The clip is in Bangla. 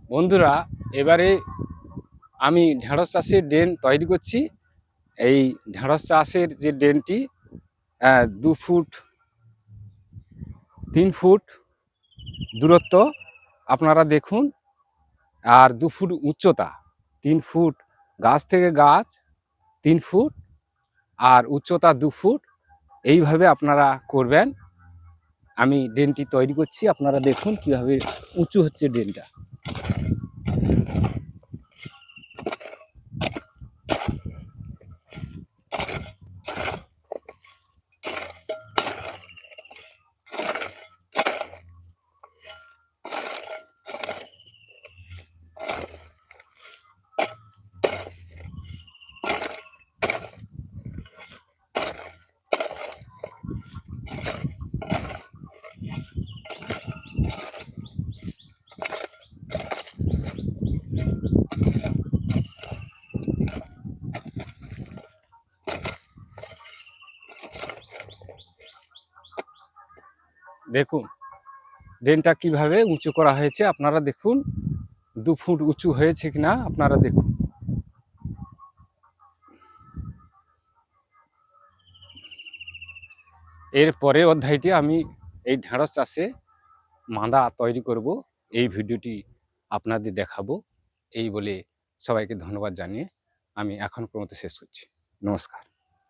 বন্ধুরা, এবারে আমি ঢেঁড়স চাষের ড্রেন তৈরি করছি। এই ঢেঁড়স চাষের যে ড্রেনটি 2 ফুট 3 ফুট দূরত্ব আপনারা দেখুন, আর 2 ফুট উচ্চতা, 3 ফুট গাছ থেকে গাছ 3 ফুট, আর উচ্চতা 2 ফুট। এইভাবে আপনারা করবেন। আমি ড্রেনটি তৈরি করছি, আপনারা দেখুন কিভাবে উঁচু হচ্ছে ড্রেনটা। দেখুন ড্রেনটা কিভাবে উঁচু করা হয়েছে, আপনারা দেখুন 2 ফুট উঁচু হয়েছে কিনা আপনারা দেখুন। এর পরের অধ্যায়টি আমি এই ঢেঁড়স চাষে মাদা তৈরি করব, এই ভিডিওটি আপনাদের দেখাবো। এই বলে সবাইকে ধন্যবাদ জানিয়ে আমি এখন পর্যন্ত শেষ করছি। নমস্কার।